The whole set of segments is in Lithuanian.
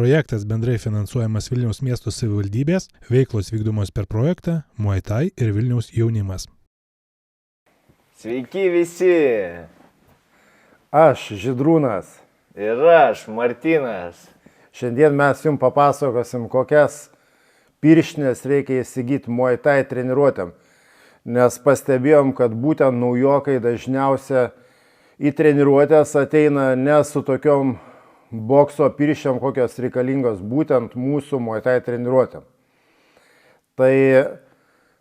Projektas bendrai finansuojamas Vilniaus miesto savivaldybės, veiklos vykdomos per projektą Muay Thai ir Vilniaus jaunimas. Sveiki visi! Aš Žydrūnas. Ir aš Martynas. Šiandien mes jums papasakosim, kokias pirštinės reikia įsigyti Muay Thai treniruotėm. Nes pastebėjom, kad būtent naujokai dažniausia į treniruotės ateina ne su tokiom bokso pirščiam, kokios reikalingos būtent mūsų Muay Thai treniruotėm. Tai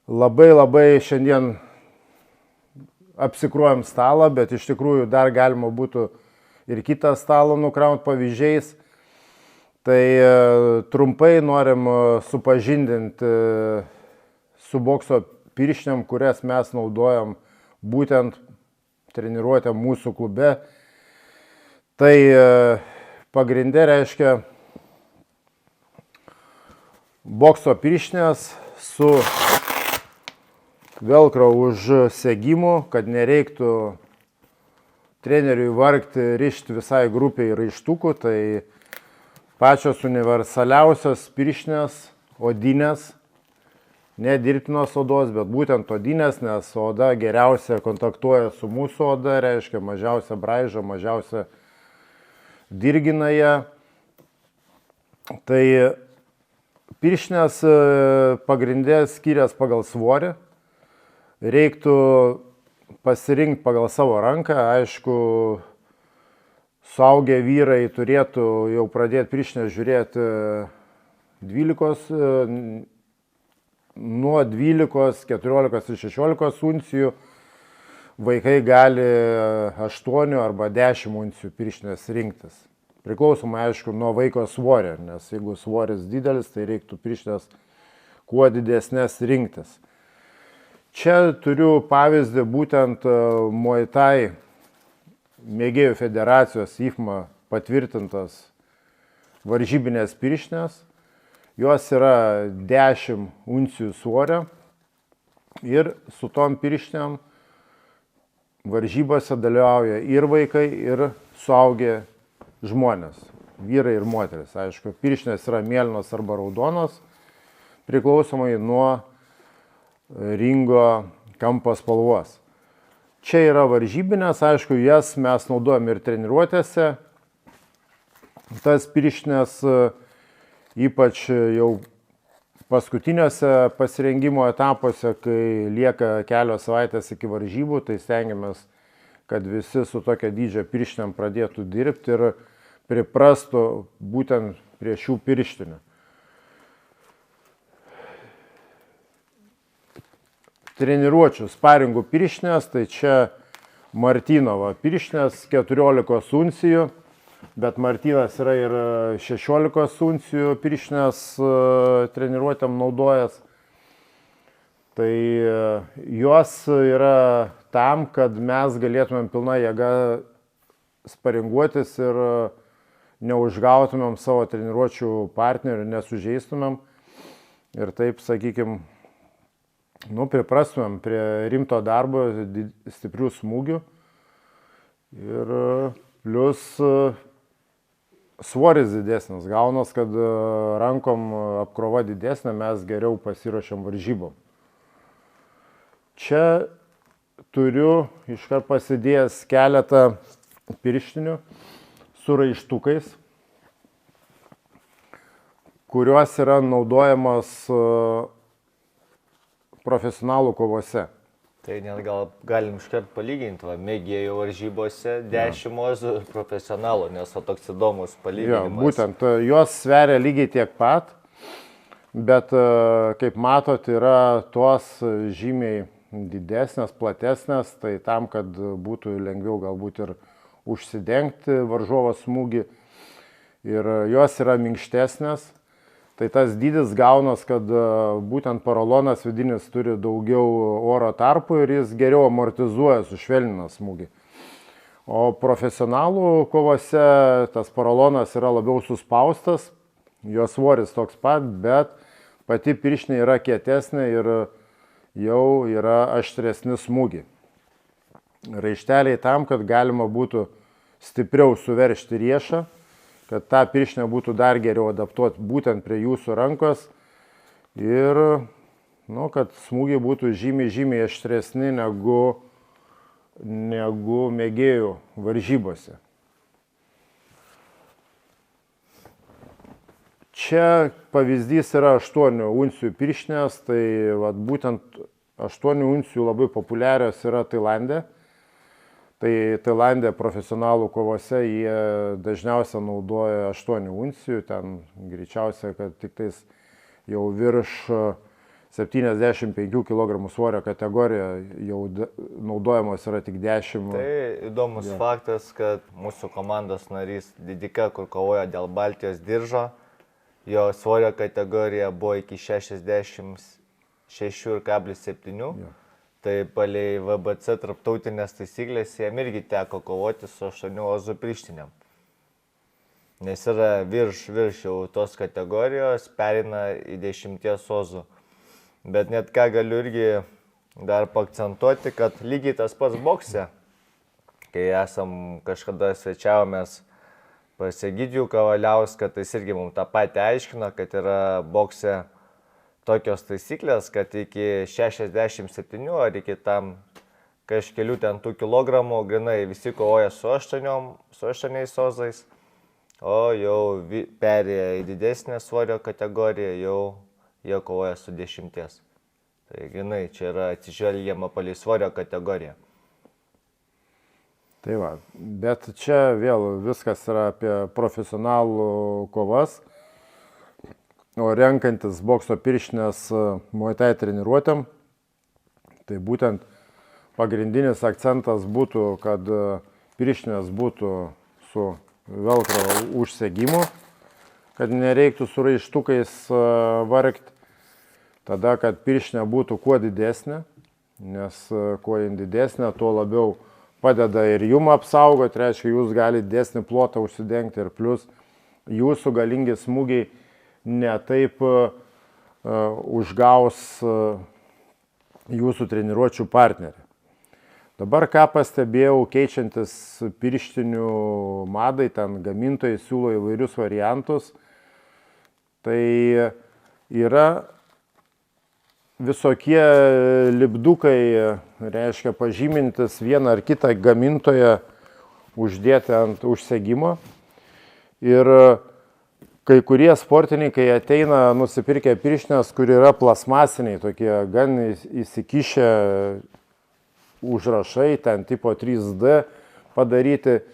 labai šiandien apsikruojam stalą, bet iš tikrųjų dar galima būtų ir kitą stalą nukrauti pavyzdžiais. Tai trumpai norim supažindinti su bokso pirščiam, kurias mes naudojam būtent treniruotėm mūsų klube. Tai pagrindė reiškia bokso pirštinės su velcro užsegimu, kad nereiktų treneriui vargti rišti visai grupiai raištukų. Tai pačios universaliausios pirštinės, odinės, ne dirbtinos odos, bet būtent odinės, nes oda geriausia kontaktuoja su mūsų oda, reiškia mažiausia braižo, mažiausia dirgina ją. Tai pirštinės pagrindė skiriasi pagal svorį. Reiktų pasirinkti pagal savo ranką. Aišku, suaugę vyrai turėtų jau pradėti pirštinę žiūrėti nuo 12, 14 ir 16 uncijų. Vaikai gali 8 arba 10 uncijų pirštinės rinktis. Priklausomai, aišku, nuo vaiko svorio, nes jeigu svoris didelis, tai reiktų pirštinės kuo didesnės rinktis. Čia turiu pavyzdį būtent Muay Thai mėgėjų federacijos IFMA patvirtintas varžybinės pirštinės. Jos yra 10 uncijų svorio ir su tom pirštinėm varžybose dalyvauja ir vaikai, ir suaugę žmonės, vyrai ir moteris. Aišku, pirštinės yra mėlynos arba raudonos, priklausomai nuo ringo kampo spalvos. Čia yra varžybinės, aišku, jas mes naudojam ir treniruotėse. Tas pirštinės ypač jau paskutiniuose pasirengimo etapuose, kai lieka kelios savaitės iki varžybų, tai stengiamės, kad visi su tokia dydžio pirštinėm pradėtų dirbti ir priprastų būtent prie šių pirštinių. Treniruočių sparingų pirštinės, tai čia Martynovo pirštinės 14 uncijų. Bet Martynas yra ir 16 uncijų pirštinės treniruotėm naudojęs. Tai jos yra tam, kad mes galėtumėm pilna jėga sparinguotis ir neužgautumėm savo treniruočių partnerių, nesužeistumėm. Ir taip, sakykime, priprastumėm prie rimto darbo, stiprių smūgių. Ir plius svoris didesnis, gaunas, kad rankom apkrova didesnė, mes geriau pasiruošiam varžybom. Čia turiu iškart pasidėjęs keletą pirštinių su raištukais, kurios yra naudojamos profesionalų kovose. Tai net gal galim iškart palyginti, mėgėjų varžybose 10 ozų profesionalų, nes toks įdomus palyginimas. Būtent, jos sveria lygiai tiek pat, bet kaip matot, yra tos žymiai didesnės, platesnės, tai tam, kad būtų lengviau galbūt ir užsidengti varžovo smūgį. Ir jos yra minkštesnės. Tai tas dydis gaunas, kad būtent porolonas vidinis turi daugiau oro tarpų ir jis geriau amortizuoja, sušvelnina smūgį. O profesionalų kovose tas porolonas yra labiau suspaustas, jo svoris toks pat, bet pati pirštinė yra kietesnė ir jau yra aštresni smūgiai. Raišteliai tam, kad galima būtų stipriau suveržti riešą, kad ta pirštinė būtų dar geriau adaptuoti būtent prie jūsų rankos ir kad smūgiai būtų žymiai aštresni negu mėgėjų varžybose. Čia pavyzdys yra 8 uncijų pirštinės, tai būtent 8 uncijų labai populiarios yra Tailande. Tai Tailande profesionalų kovose jie dažniausiai naudoja 8 uncijų, ten greičiausiai, kad tik tais jau virš 75 kg svorio kategorija jau naudojamos yra tik 10. Tai įdomus faktas, kad mūsų komandos narys Didika, kur kovoja dėl Baltijos diržo, jo svorio kategorija buvo iki 66,7. Tai palei VBC tarptautinės taisyklės jam irgi teko kovoti su 8 ozų pirštinėm. Nes yra virš jau tos kategorijos, perina į 10 ozų. Bet net ką galiu irgi dar paakcentuoti, kad lygiai tas pats bokse, kai esam kažkada svečiavomės pas Egidijų Kavaliauską, tai jis irgi mums tą patį aiškino, kad yra bokse tokios taisyklės, kad iki 67 ar iki tam kažkelių ten tų kilogramų grinai visi kovoja su 8 ozais, o jau perėję į didesnę svorio kategoriją, jau jie kovoja su 10. Tai grinai čia yra atsižvelgiama palei svorio kategoriją. Tai va, bet čia vėl viskas yra apie profesionalų kovas. O renkantis bokso pirštinės Muay Thai treniruotėm, tai būtent pagrindinis akcentas būtų, kad pirštinės būtų su velcro užsegimu, kad nereiktų su raištukais vargti. Tada, kad pirštinė būtų kuo didesnė, nes kuo jin didesnė, tuo labiau padeda ir jum apsaugoti, reiškia, jūs galite didesnį plotą užsidengti ir plus jūsų galingi smūgiai netaip užgaus jūsų treniruočių partnerį. Dabar ką pastebėjau, keičiantis pirštinių madai, ten gamintojai siūlo įvairius variantus, tai yra visokie lipdukai, reiškia pažymintis vieną ar kitą gamintoją uždėti ant užsegimo. Ir kai kurie sportininkai ateina nusipirkę pirštinės, kur yra plasmasiniai, tokie gan įsikišę užrašai, ten tipo 3D padaryti,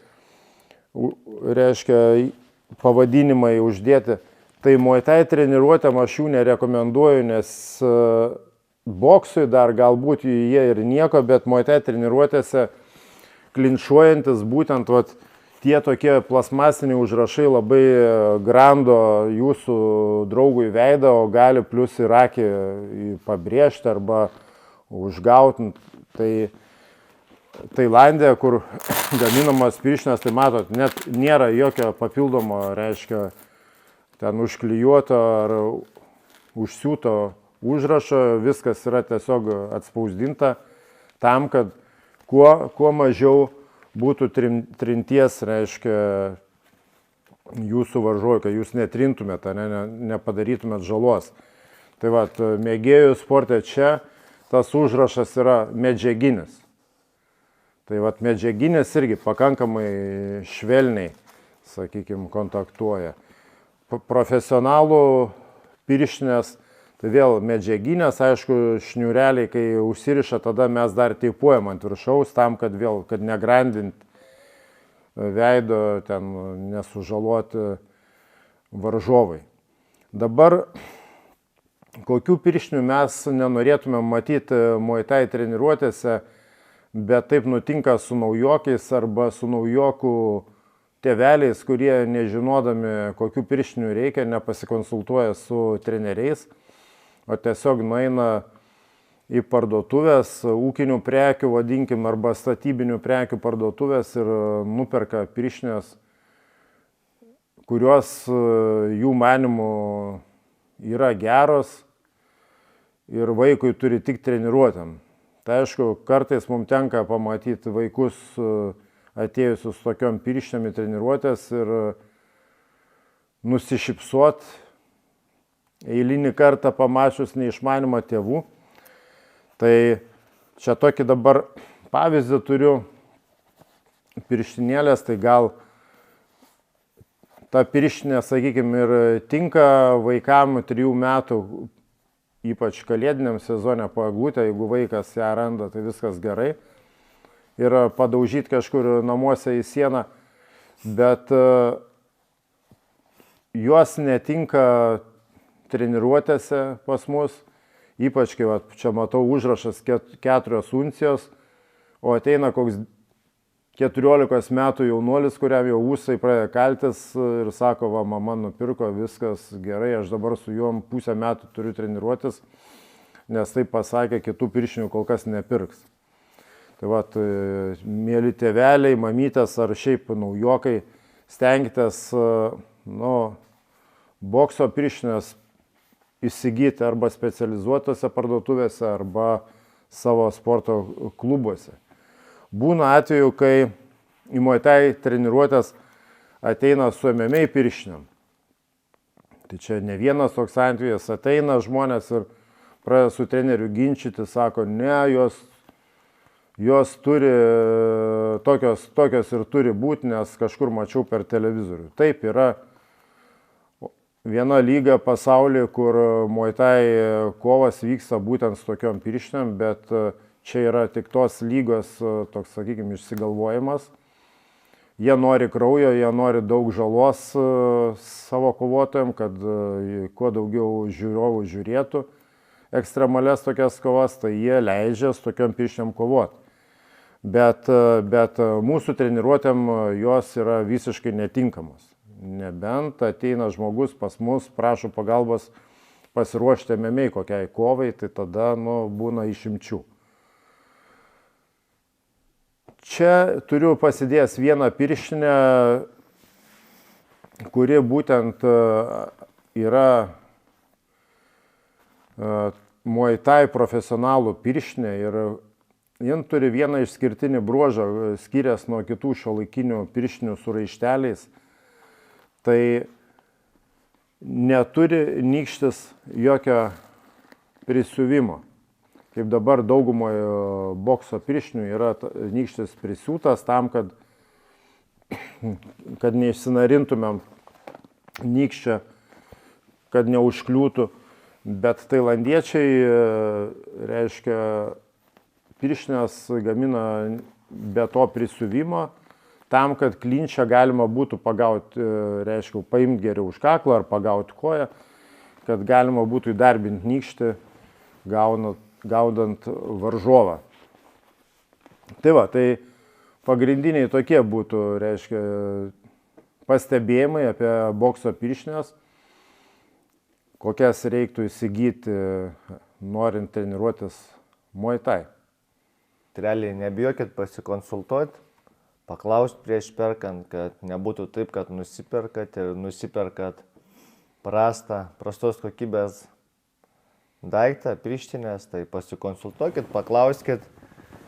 reiškia pavadinimai uždėti. Tai Muay Thai treniruotėm aš jų nerekomenduoju, nes boksui dar galbūt jie ir nieko, bet Muay Thai treniruotėse klinčuojantis būtent tie tokie plasmasiniai užrašai labai grando jūsų draugui veidą, o gali plus ir akį pabrėžti arba užgauti. Tai Tailande, kur gaminamas pirštinės, tai matot, net nėra jokio papildomo, reiškia, ten užklijuoto ar užsiūto užrašo, viskas yra tiesiog atspausdinta tam, kad kuo mažiau būtų trinties, reiškia, jūsų varžovui, kad jūs netrintumėte, nepadarytumėte žalos. Tai mėgėjų sporte čia tas užrašas yra medžiaginis. Tai medžiaginis irgi pakankamai švelniai, sakykime, kontaktuoja. Profesionalų pirštinės, tai vėl medžiaginės, aišku, šniūreliai, kai užsiriša, tada mes dar teipuojam ant viršaus, tam, kad negrandinti veido, ten nesužaloti varžovai. Dabar, kokių pirštinių mes nenorėtume matyti Muay Thai treniruotėse, bet taip nutinka su naujokais arba su naujokų tėveliais, kurie nežinodami, kokių pirštinių reikia, nepasikonsultuoja su treneriais, o tiesiog nueina į parduotuvės, ūkinių prekių, vadinkim, arba statybinių prekių parduotuvės ir nuperka pirštinės, kurios jų manimų yra geros ir vaikui turi tik treniruotėm. Tai aišku, kartais mums tenka pamatyti vaikus atėjusius tokiom pirštinėm į treniruotės ir nusišypsot eilinį kartą pamačius neišmanimą tėvų. Tai čia tokį dabar pavyzdį turiu, pirštinėlės, tai gal ta pirštinė, sakykime, ir tinka vaikam 3 metų, ypač kalėdiniam sezone po eglutę, jeigu vaikas ją randa, tai viskas gerai. Ir padaužyti kažkur namuose į sieną, bet jos netinka treniruotėse pas mus, ypač kai čia matau užrašas 4 uncijos, o ateina koks 14 metų jaunuolis, kuriam jau ūsai pradėjo kaltis ir sako, va, mama nupirko, viskas gerai, aš dabar su juom pusę metų turiu treniruotis, nes taip pasakė, kitų pirštinių kol kas nepirks. Tai va, mėly tėveliai, mamytės ar šiaip naujokai, stenkitės bokso pirštinės įsigyti arba specializuotose parduotuvėse, arba savo sporto klubuose. Būna atveju, kai į Muay Thai treniruotės ateina su MMA pirštiniam. Tai čia ne vienas toks atvejis, ateina žmonės ir pradeda su treneriu ginčyti, sako, ne, jos turi tokios ir turi būti, nes kažkur mačiau per televizorių. Taip yra viena lyga pasaulyje, kur Muay Thai kovas vyksta būtent su tokiom pirštiniam, bet čia yra tik tos lygos, toks, sakykime, išsigalvojimas. Jie nori kraujo, jie nori daug žalos savo kovotojams, kad kuo daugiau žiūrovų žiūrėtų ekstremales tokias kovas, tai jie leidžia su tokiom pirštiniam kovoti. Bet mūsų treniruotėm jos yra visiškai netinkamos. Nebent ateina žmogus pas mus, prašo pagalbos pasiruošti MMA kokiai kovai, tai tada būna išimčių. Čia turiu pasidėjęs vieną pirštinę, kuri būtent yra Muay Thai profesionalų pirštinė ir jin turi vieną išskirtinį bruožą, skirias nuo kitų šiuolaikinių pirštinių su raišteliais. Tai neturi nykštis jokio prisiuvimo. Kaip dabar daugumoje bokso pirštinių yra nykštis prisiūtas tam, kad neišsinarintumėm nykščio, kad neužkliūtų. Bet tailandiečiai, reiškia, pirštinės gamina be to prisiuvimo, tam, kad klinčią galima būtų pagauti, reiškia, paimti geriau už kaklą ar pagauti koją, kad galima būtų įdarbinti nykštį, gaudant varžovą. Tai va, tai pagrindiniai tokie būtų, reiškia, pastebėjimai apie bokso pirštinės, kokias reiktų įsigyti, norint treniruotis Muay Thai. Realiai nebijokit pasikonsultuoti, paklausti prieš perkant, kad nebūtų taip, kad nusiperkat ir nusiperkat prastos kokybės daiktą, pirštinės, tai pasikonsultuokit, paklauskit.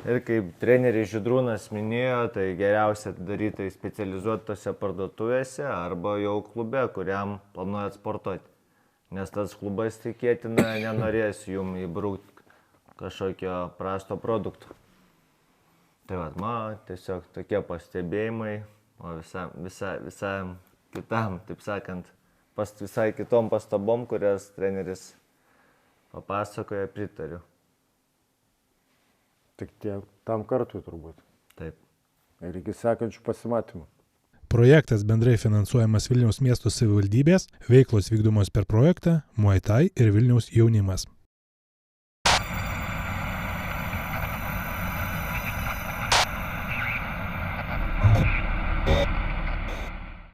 Ir kaip treneris Žydrūnas minėjo, tai geriausia daryti specializuotose parduotuvėse arba jau klube, kuriam planuojat sportuoti. Nes tas klubas tikėtina nenorės jum įbrūkti kažkokio prasto produkto. Tai va, man tiesiog tokie pastebėjimai, o visam kitam, taip sakant, visai kitom pastabom, kurias treneris papasakoja, pritariu. Tik tiek tam kartui turbūt. Taip. Ir iki sekančių pasimatymų. Projektas bendrai finansuojamas Vilniaus miesto savivaldybės, veiklos vykdomos per projektą Muay Thai ir Vilniaus jaunimas.